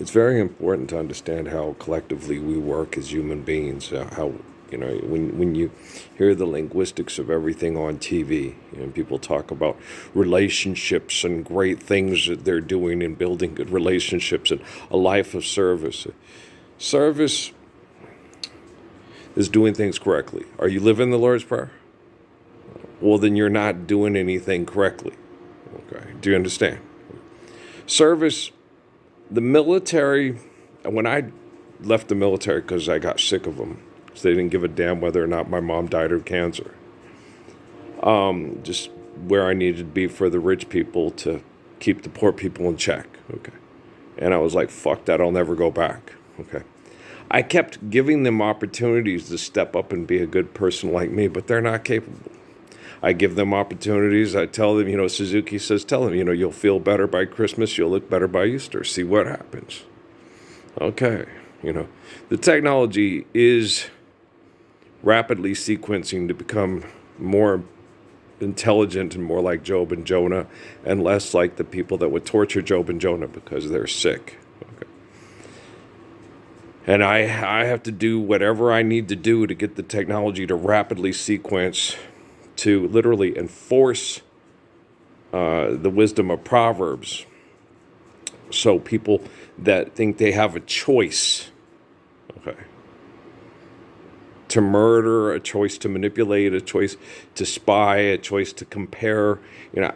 it's very important to understand how collectively we work as human beings. How when you hear the linguistics of everything on TV, people talk about relationships and great things that they're doing in building good relationships and a life of service. Service is doing things correctly. Are you living the Lord's Prayer? Well, then you're not doing anything correctly. Okay, do you understand? Service, the military, when I left the military because I got sick of them, because they didn't give a damn whether or not my mom died of cancer. Just where I needed to be for the rich people to keep the poor people in check. Okay. And I was like, fuck that, I'll never go back. Okay. I kept giving them opportunities to step up and be a good person like me, but they're not capable. I give them opportunities. I tell them, Suzuki says, tell them, you'll feel better by Christmas. You'll look better by Easter. See what happens. Okay. The technology is rapidly sequencing to become more intelligent and more like Job and Jonah and less like the people that would torture Job and Jonah because they're sick. Okay. And I have to do whatever I need to do to get the technology to rapidly sequence to literally enforce the wisdom of Proverbs. So people that think they have a choice, okay, to murder, a choice to manipulate, a choice to spy, a choice to compare.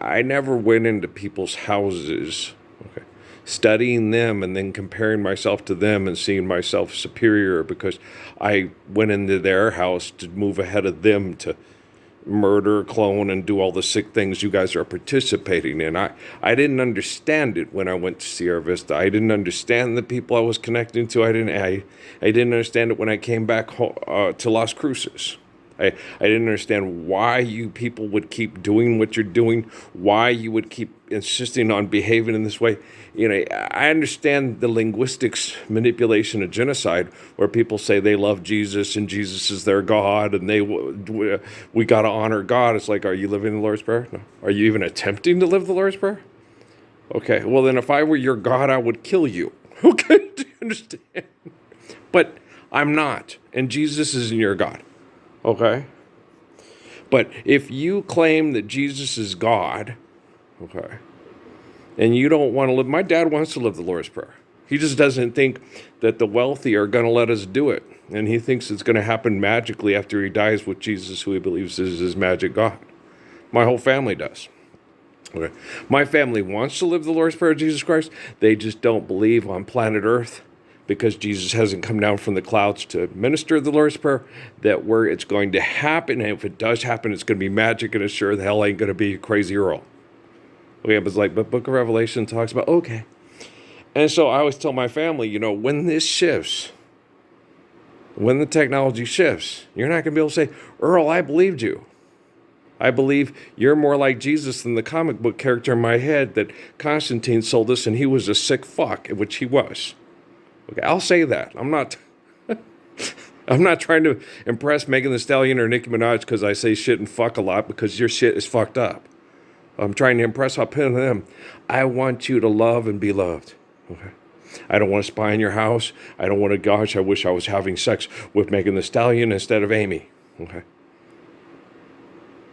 I never went into people's houses, okay, studying them and then comparing myself to them and seeing myself superior because I went into their house to move ahead of them to murder, clone, and do all the sick things you guys are participating in. I didn't understand it when I went to Sierra Vista. I didn't understand the people I was connecting to. I didn't understand it when I came back to Las Cruces. I didn't understand why you people would keep doing what you're doing, why you would keep insisting on behaving in this way. I understand the linguistics manipulation of genocide where people say they love Jesus and Jesus is their God and we got to honor God. It's like, are you living the Lord's Prayer? No. Are you even attempting to live the Lord's Prayer? Okay, well then if I were your God, I would kill you. Okay, do you understand? But I'm not, and Jesus isn't your God. Okay? But if you claim that Jesus is God, okay, and you don't want to live, my dad wants to live the Lord's Prayer. He just doesn't think that the wealthy are going to let us do it. And he thinks it's going to happen magically after he dies with Jesus, who he believes is his magic God. My whole family does. Okay. My family wants to live the Lord's Prayer of Jesus Christ. They just don't believe on planet Earth, because Jesus hasn't come down from the clouds to minister the Lord's Prayer, that where it's going to happen, and if it does happen, it's going to be magic, and it's sure the hell ain't going to be Crazy Earl. Okay, but Book of Revelation talks about, okay. And so I always tell my family, when this shifts, when the technology shifts, you're not going to be able to say, Earl, I believed you. I believe you're more like Jesus than the comic book character in my head that Constantine sold us, and he was a sick fuck, which he was. Okay, I'll say that. I'm not trying to impress Megan Thee Stallion or Nicki Minaj because I say shit and fuck a lot because your shit is fucked up. I'm trying to impress upon them. I want you to love and be loved. Okay. I don't want to spy in your house. I don't want to, gosh, I wish I was having sex with Megan Thee Stallion instead of Amy. Okay.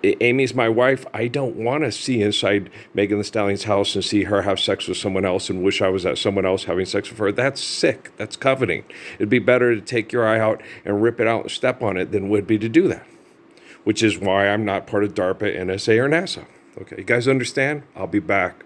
Amy's my wife. I don't want to see inside Megan Thee Stallion's house and see her have sex with someone else and wish I was at someone else having sex with her. That's sick. That's coveting. It'd be better to take your eye out and rip it out and step on it than would be to do that, which is why I'm not part of DARPA, NSA, or NASA. Okay, you guys understand? I'll be back.